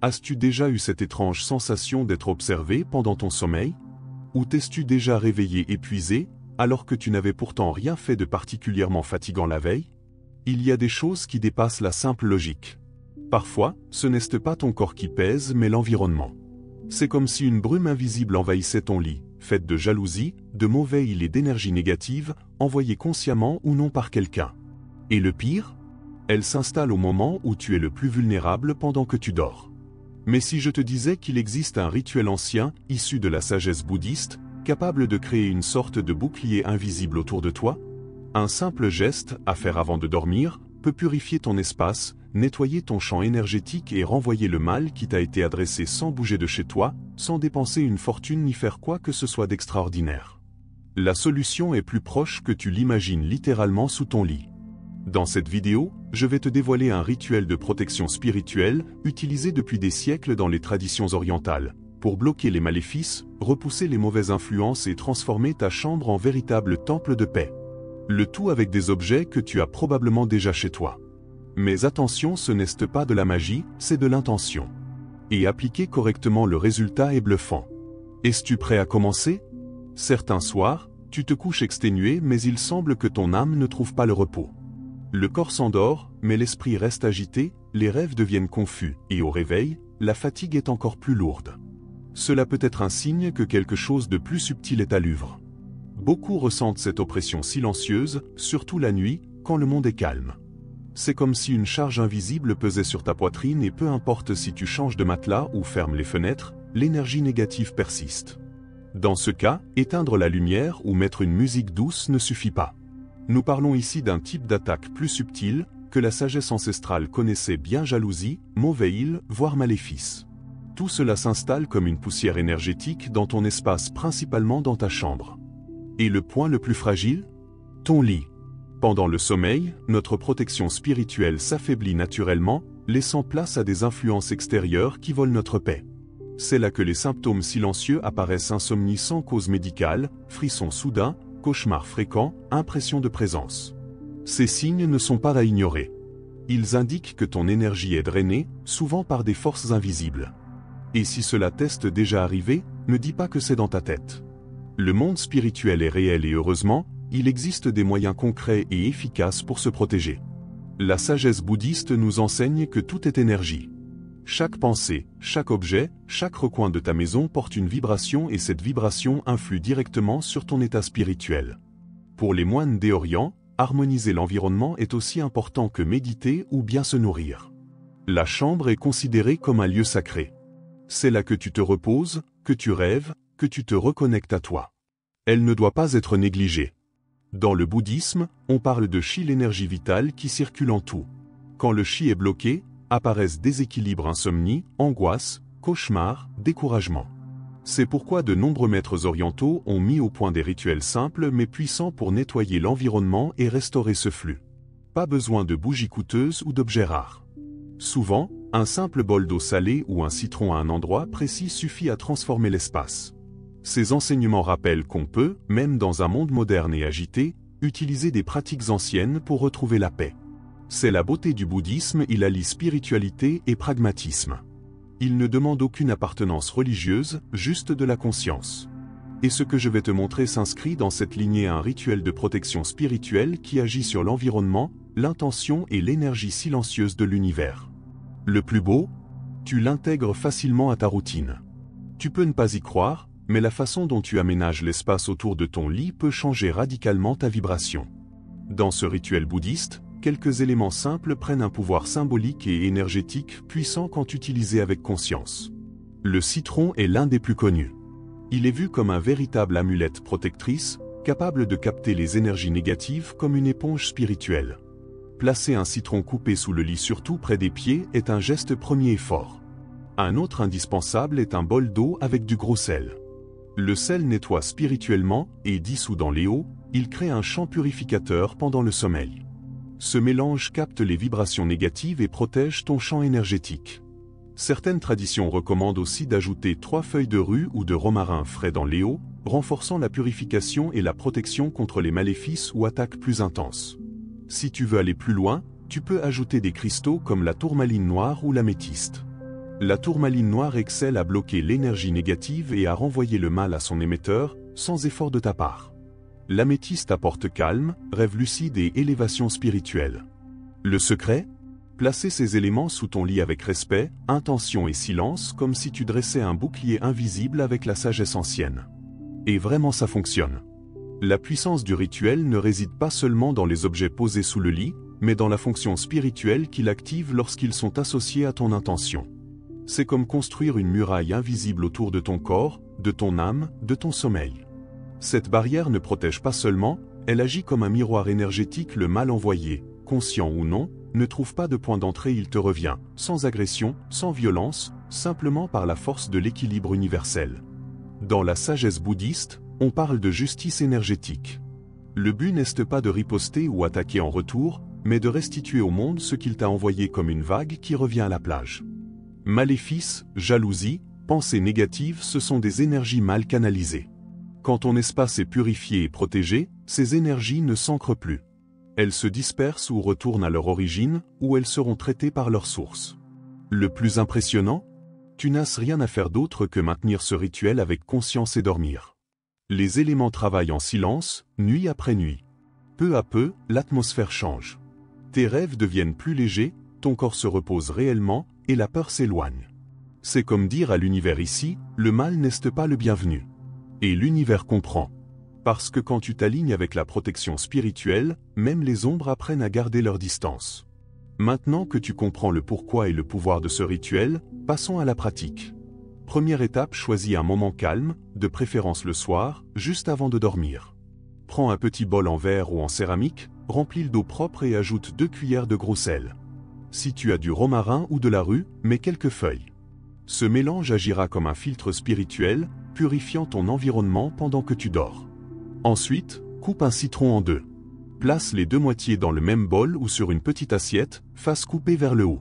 As-tu déjà eu cette étrange sensation d'être observé pendant ton sommeil? Ou t'es-tu déjà réveillé épuisé, alors que tu n'avais pourtant rien fait de particulièrement fatigant la veille? Il y a des choses qui dépassent la simple logique. Parfois, ce n'est pas ton corps qui pèse mais l'environnement. C'est comme si une brume invisible envahissait ton lit, faite de jalousie, de mauvais îles et d'énergie négative, envoyée consciemment ou non par quelqu'un. Et le pire? Elle s'installe au moment où tu es le plus vulnérable pendant que tu dors. Mais si je te disais qu'il existe un rituel ancien, issu de la sagesse bouddhiste, capable de créer une sorte de bouclier invisible autour de toi? Un simple geste, à faire avant de dormir, peut purifier ton espace, nettoyer ton champ énergétique et renvoyer le mal qui t'a été adressé sans bouger de chez toi, sans dépenser une fortune ni faire quoi que ce soit d'extraordinaire. La solution est plus proche que tu l'imagines littéralement sous ton lit. Dans cette vidéo, je vais te dévoiler un rituel de protection spirituelle utilisé depuis des siècles dans les traditions orientales, pour bloquer les maléfices, repousser les mauvaises influences et transformer ta chambre en véritable temple de paix. Le tout avec des objets que tu as probablement déjà chez toi. Mais attention, ce n'est pas de la magie, c'est de l'intention. Et appliquer correctement, le résultat est bluffant. Es-tu prêt à commencer? Certains soirs, tu te couches exténué mais il semble que ton âme ne trouve pas le repos. Le corps s'endort, mais l'esprit reste agité, les rêves deviennent confus, et au réveil, la fatigue est encore plus lourde. Cela peut être un signe que quelque chose de plus subtil est à l'œuvre. Beaucoup ressentent cette oppression silencieuse, surtout la nuit, quand le monde est calme. C'est comme si une charge invisible pesait sur ta poitrine et peu importe si tu changes de matelas ou fermes les fenêtres, l'énergie négative persiste. Dans ce cas, éteindre la lumière ou mettre une musique douce ne suffit pas. Nous parlons ici d'un type d'attaque plus subtil, que la sagesse ancestrale connaissait bien: jalousie, mauvais île, voire maléfice. Tout cela s'installe comme une poussière énergétique dans ton espace, principalement dans ta chambre. Et le point le plus fragile? Ton lit. Pendant le sommeil, notre protection spirituelle s'affaiblit naturellement, laissant place à des influences extérieures qui volent notre paix. C'est là que les symptômes silencieux apparaissent: insomnie sans cause médicale, frissons soudains, cauchemars fréquents, impression de présence. Ces signes ne sont pas à ignorer. Ils indiquent que ton énergie est drainée, souvent par des forces invisibles. Et si cela t'est déjà arrivé, ne dis pas que c'est dans ta tête. Le monde spirituel est réel et heureusement, il existe des moyens concrets et efficaces pour se protéger. La sagesse bouddhiste nous enseigne que tout est énergie. Chaque pensée, chaque objet, chaque recoin de ta maison porte une vibration et cette vibration influe directement sur ton état spirituel. Pour les moines d'Orient, harmoniser l'environnement est aussi important que méditer ou bien se nourrir. La chambre est considérée comme un lieu sacré. C'est là que tu te reposes, que tu rêves, que tu te reconnectes à toi. Elle ne doit pas être négligée. Dans le bouddhisme, on parle de chi, l'énergie vitale qui circule en tout. Quand le chi est bloqué, apparaissent déséquilibre, insomnie, angoisse, cauchemar, découragement. C'est pourquoi de nombreux maîtres orientaux ont mis au point des rituels simples mais puissants pour nettoyer l'environnement et restaurer ce flux. Pas besoin de bougies coûteuses ou d'objets rares. Souvent, un simple bol d'eau salée ou un citron à un endroit précis suffit à transformer l'espace. Ces enseignements rappellent qu'on peut, même dans un monde moderne et agité, utiliser des pratiques anciennes pour retrouver la paix. C'est la beauté du bouddhisme, il allie spiritualité et pragmatisme. Il ne demande aucune appartenance religieuse, juste de la conscience. Et ce que je vais te montrer s'inscrit dans cette lignée, un rituel de protection spirituelle qui agit sur l'environnement, l'intention et l'énergie silencieuse de l'univers. Le plus beau? Tu l'intègres facilement à ta routine. Tu peux ne pas y croire, mais la façon dont tu aménages l'espace autour de ton lit peut changer radicalement ta vibration. Dans ce rituel bouddhiste, quelques éléments simples prennent un pouvoir symbolique et énergétique puissant quand utilisés avec conscience. Le citron est l'un des plus connus. Il est vu comme un véritable amulette protectrice, capable de capter les énergies négatives comme une éponge spirituelle. Placer un citron coupé sous le lit, surtout près des pieds, est un geste premier et fort. Un autre indispensable est un bol d'eau avec du gros sel. Le sel nettoie spirituellement et dissous dans l'eau, il crée un champ purificateur pendant le sommeil. Ce mélange capte les vibrations négatives et protège ton champ énergétique. Certaines traditions recommandent aussi d'ajouter 3 feuilles de rue ou de romarin frais dans l'eau, renforçant la purification et la protection contre les maléfices ou attaques plus intenses. Si tu veux aller plus loin, tu peux ajouter des cristaux comme la tourmaline noire ou l'améthyste. La tourmaline noire excelle à bloquer l'énergie négative et à renvoyer le mal à son émetteur, sans effort de ta part. L'améthyste apporte calme, rêve lucide et élévation spirituelle. Le secret ? Placer ces éléments sous ton lit avec respect, intention et silence, comme si tu dressais un bouclier invisible avec la sagesse ancienne. Et vraiment ça fonctionne. La puissance du rituel ne réside pas seulement dans les objets posés sous le lit, mais dans la fonction spirituelle qu'il active lorsqu'ils sont associés à ton intention. C'est comme construire une muraille invisible autour de ton corps, de ton âme, de ton sommeil. Cette barrière ne protège pas seulement, elle agit comme un miroir énergétique. Le mal envoyé, conscient ou non, ne trouve pas de point d'entrée, il te revient, sans agression, sans violence, simplement par la force de l'équilibre universel. Dans la sagesse bouddhiste, on parle de justice énergétique. Le but n'est pas de riposter ou attaquer en retour, mais de restituer au monde ce qu'il t'a envoyé comme une vague qui revient à la plage. Maléfice, jalousie, pensées négatives, ce sont des énergies mal canalisées. Quand ton espace est purifié et protégé, ces énergies ne s'ancrent plus. Elles se dispersent ou retournent à leur origine, où elles seront traitées par leur source. Le plus impressionnant ? Tu n'as rien à faire d'autre que maintenir ce rituel avec conscience et dormir. Les éléments travaillent en silence, nuit après nuit. Peu à peu, l'atmosphère change. Tes rêves deviennent plus légers, ton corps se repose réellement, et la peur s'éloigne. C'est comme dire à l'univers ici, le mal n'est pas le bienvenu. Et l'univers comprend. Parce que quand tu t'alignes avec la protection spirituelle, même les ombres apprennent à garder leur distance. Maintenant que tu comprends le pourquoi et le pouvoir de ce rituel, passons à la pratique. Première étape, choisis un moment calme, de préférence le soir, juste avant de dormir. Prends un petit bol en verre ou en céramique, remplis-le d'eau propre et ajoute 2 cuillères de gros sel. Si tu as du romarin ou de la rue, mets quelques feuilles. Ce mélange agira comme un filtre spirituel, purifiant ton environnement pendant que tu dors. Ensuite, coupe un citron en 2. Place les 2 moitiés dans le même bol ou sur une petite assiette, face coupée vers le haut.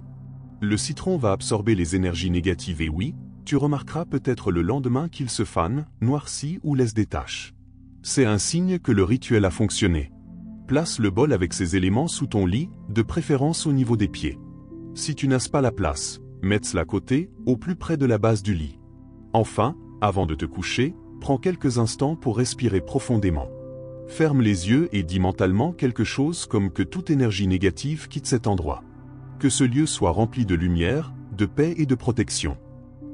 Le citron va absorber les énergies négatives et oui, tu remarqueras peut-être le lendemain qu'il se fane, noircit ou laisse des taches. C'est un signe que le rituel a fonctionné. Place le bol avec ces éléments sous ton lit, de préférence au niveau des pieds. Si tu n'as pas la place, mets-la à côté, au plus près de la base du lit. Enfin, avant de te coucher, prends quelques instants pour respirer profondément. Ferme les yeux et dis mentalement quelque chose comme que toute énergie négative quitte cet endroit. Que ce lieu soit rempli de lumière, de paix et de protection.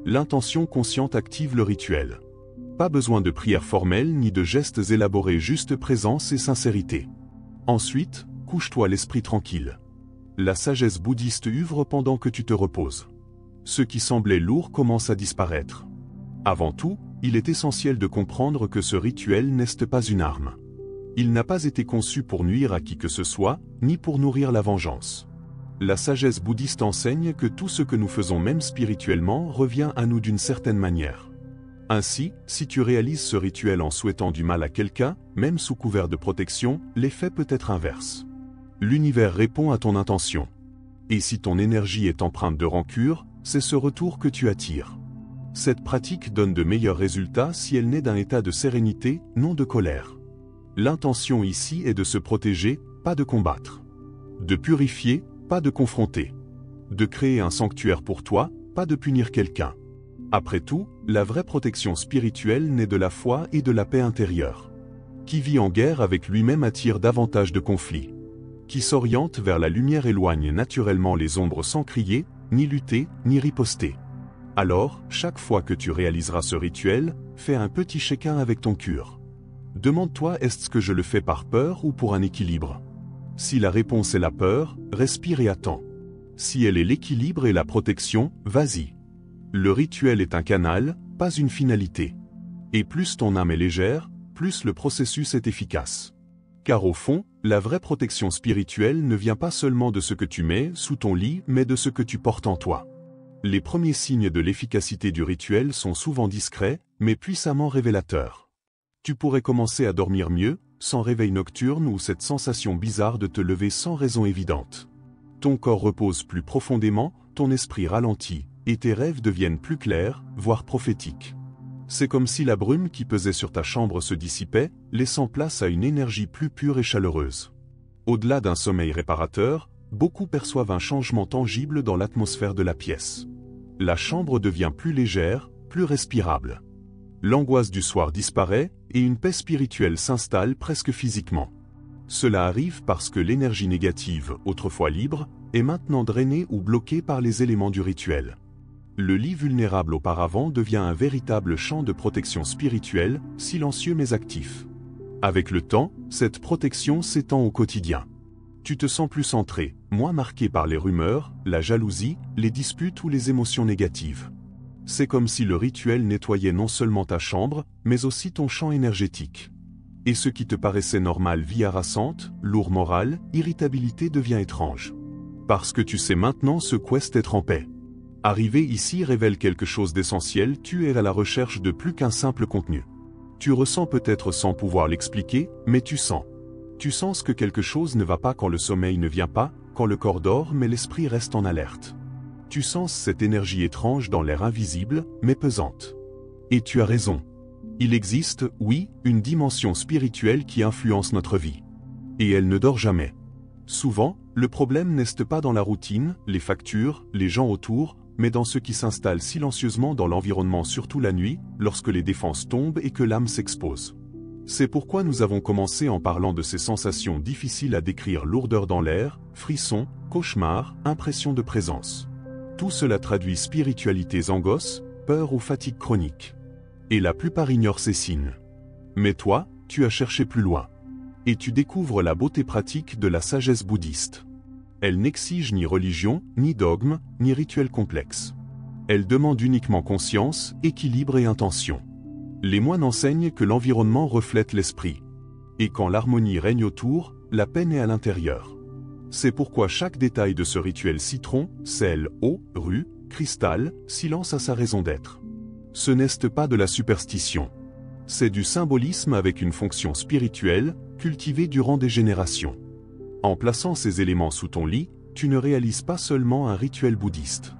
L'intention consciente active le rituel. Pas besoin de prière formelle ni de gestes élaborés, juste présence et sincérité. Ensuite, couche-toi l'esprit tranquille. La sagesse bouddhiste œuvre pendant que tu te reposes. Ce qui semblait lourd commence à disparaître. Avant tout, il est essentiel de comprendre que ce rituel n'est pas une arme. Il n'a pas été conçu pour nuire à qui que ce soit, ni pour nourrir la vengeance. La sagesse bouddhiste enseigne que tout ce que nous faisons même spirituellement revient à nous d'une certaine manière. Ainsi, si tu réalises ce rituel en souhaitant du mal à quelqu'un, même sous couvert de protection, l'effet peut être inverse. L'univers répond à ton intention. Et si ton énergie est empreinte de rancune, c'est ce retour que tu attires. Cette pratique donne de meilleurs résultats si elle naît d'un état de sérénité, non de colère. L'intention ici est de se protéger, pas de combattre. De purifier, pas de confronter. De créer un sanctuaire pour toi, pas de punir quelqu'un. Après tout, la vraie protection spirituelle naît de la foi et de la paix intérieure. Qui vit en guerre avec lui-même attire davantage de conflits. Qui s'oriente vers la lumière éloigne naturellement les ombres sans crier, ni lutter, ni riposter. Alors, chaque fois que tu réaliseras ce rituel, fais un petit check-in avec ton cœur. Demande-toi, est-ce que je le fais par peur ou pour un équilibre? Si la réponse est la peur, respire et attends. Si elle est l'équilibre et la protection, vas-y. Le rituel est un canal, pas une finalité. Et plus ton âme est légère, plus le processus est efficace. Car au fond, la vraie protection spirituelle ne vient pas seulement de ce que tu mets sous ton lit, mais de ce que tu portes en toi. Les premiers signes de l'efficacité du rituel sont souvent discrets, mais puissamment révélateurs. Tu pourrais commencer à dormir mieux, sans réveil nocturne ou cette sensation bizarre de te lever sans raison évidente. Ton corps repose plus profondément, ton esprit ralentit, et tes rêves deviennent plus clairs, voire prophétiques. C'est comme si la brume qui pesait sur ta chambre se dissipait, laissant place à une énergie plus pure et chaleureuse. Au-delà d'un sommeil réparateur, beaucoup perçoivent un changement tangible dans l'atmosphère de la pièce. la chambre devient plus légère, plus respirable. L'angoisse du soir disparaît et une paix spirituelle s'installe presque physiquement. Cela arrive parce que l'énergie négative, autrefois libre, est maintenant drainée ou bloquée par les éléments du rituel. Le lit vulnérable auparavant devient un véritable champ de protection spirituelle, silencieux mais actif. Avec le temps, cette protection s'étend au quotidien. Tu te sens plus centré, moins marqué par les rumeurs, la jalousie, les disputes ou les émotions négatives. C'est comme si le rituel nettoyait non seulement ta chambre, mais aussi ton champ énergétique. Et ce qui te paraissait normal, vie harassante, lourd moral, irritabilité devient étrange. Parce que tu sais maintenant ce qu'est être en paix. Arriver ici révèle quelque chose d'essentiel, tu es à la recherche de plus qu'un simple contenu. Tu ressens peut-être sans pouvoir l'expliquer, mais tu sens. Tu sens que quelque chose ne va pas quand le sommeil ne vient pas, quand le corps dort mais l'esprit reste en alerte. Tu sens cette énergie étrange dans l'air invisible, mais pesante. Et tu as raison. Il existe, oui, une dimension spirituelle qui influence notre vie. Et elle ne dort jamais. Souvent, le problème n'est pas dans la routine, les factures, les gens autour, mais dans ce qui s'installe silencieusement dans l'environnement, surtout la nuit, lorsque les défenses tombent et que l'âme s'expose. C'est pourquoi nous avons commencé en parlant de ces sensations difficiles à décrire: lourdeur dans l'air, frissons, cauchemars, impression de présence. Tout cela traduit spiritualités, angoisse, peur ou fatigue chronique. Et la plupart ignorent ces signes. Mais toi, tu as cherché plus loin. Et tu découvres la beauté pratique de la sagesse bouddhiste. Elle n'exige ni religion, ni dogme, ni rituel complexe. Elle demande uniquement conscience, équilibre et intention. Les moines enseignent que l'environnement reflète l'esprit. Et quand l'harmonie règne autour, la paix naît à l'intérieur. C'est pourquoi chaque détail de ce rituel citron, sel, eau, rue, cristal, silence a sa raison d'être. Ce n'est pas de la superstition. C'est du symbolisme avec une fonction spirituelle, cultivée durant des générations. En plaçant ces éléments sous ton lit, tu ne réalises pas seulement un rituel bouddhiste.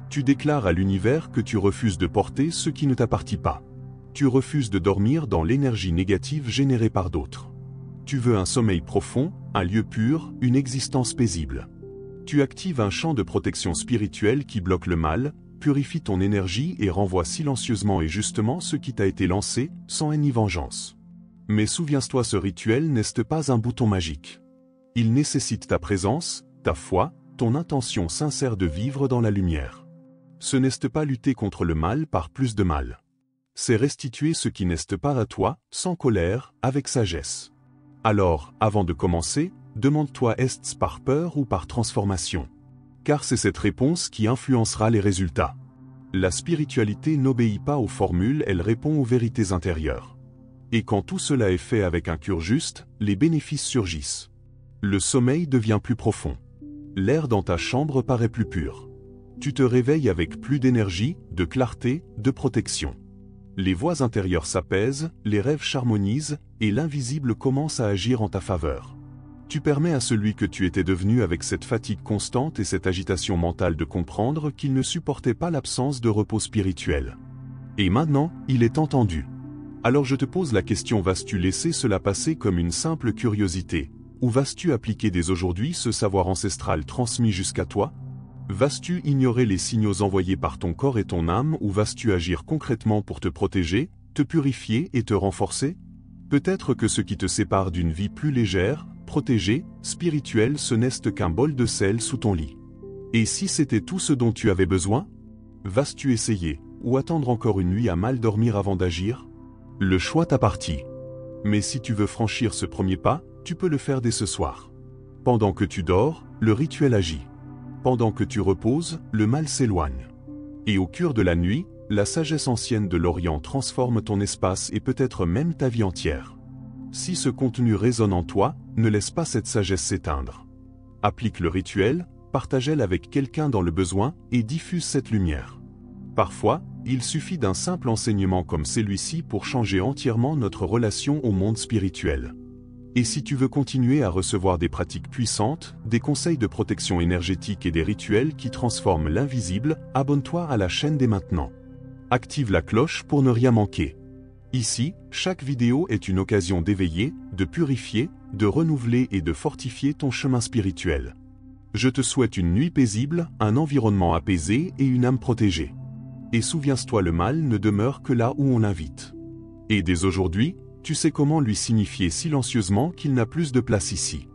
Tu déclares à l'univers que tu refuses de porter ce qui ne t'appartient pas. Tu refuses de dormir dans l'énergie négative générée par d'autres. Tu veux un sommeil profond, un lieu pur, une existence paisible. Tu actives un champ de protection spirituelle qui bloque le mal, purifie ton énergie et renvoie silencieusement et justement ce qui t'a été lancé, sans haine ni vengeance. Mais souviens-toi, ce rituel n'est pas un bouton magique. Il nécessite ta présence, ta foi, ton intention sincère de vivre dans la lumière. Ce n'est pas lutter contre le mal par plus de mal. C'est restituer ce qui n'est pas à toi, sans colère, avec sagesse. Alors, avant de commencer, demande-toi: est-ce par peur ou par transformation? Car c'est cette réponse qui influencera les résultats. La spiritualité n'obéit pas aux formules, elle répond aux vérités intérieures. Et quand tout cela est fait avec un cœur juste, les bénéfices surgissent. Le sommeil devient plus profond. L'air dans ta chambre paraît plus pur. Tu te réveilles avec plus d'énergie, de clarté, de protection. Les voix intérieures s'apaisent, les rêves s'harmonisent, et l'invisible commence à agir en ta faveur. Tu permets à celui que tu étais devenu avec cette fatigue constante et cette agitation mentale de comprendre qu'il ne supportait pas l'absence de repos spirituel. Et maintenant, il est entendu. Alors je te pose la question: vas-tu laisser cela passer comme une simple curiosité? Ou vas-tu appliquer dès aujourd'hui ce savoir ancestral transmis jusqu'à toi? Vas-tu ignorer les signaux envoyés par ton corps et ton âme, ou vas-tu agir concrètement pour te protéger, te purifier et te renforcer? Peut-être que ce qui te sépare d'une vie plus légère, protégée, spirituelle, ce n'est qu'un bol de sel sous ton lit. Et si c'était tout ce dont tu avais besoin? Vas-tu essayer, ou attendre encore une nuit à mal dormir avant d'agir? Le choix t'appartient. Mais si tu veux franchir ce premier pas, tu peux le faire dès ce soir. Pendant que tu dors, le rituel agit. Pendant que tu reposes, le mal s'éloigne. Et au cœur de la nuit, la sagesse ancienne de l'Orient transforme ton espace et peut-être même ta vie entière. Si ce contenu résonne en toi, ne laisse pas cette sagesse s'éteindre. Applique le rituel, partage-le avec quelqu'un dans le besoin et diffuse cette lumière. Parfois, il suffit d'un simple enseignement comme celui-ci pour changer entièrement notre relation au monde spirituel. Et si tu veux continuer à recevoir des pratiques puissantes, des conseils de protection énergétique et des rituels qui transforment l'invisible, abonne-toi à la chaîne dès maintenant. Active la cloche pour ne rien manquer. Ici, chaque vidéo est une occasion d'éveiller, de purifier, de renouveler et de fortifier ton chemin spirituel. Je te souhaite une nuit paisible, un environnement apaisé et une âme protégée. Et souviens-toi, le mal ne demeure que là où on l'invite. Et dès aujourd'hui, tu sais comment lui signifier silencieusement qu'il n'a plus de place ici.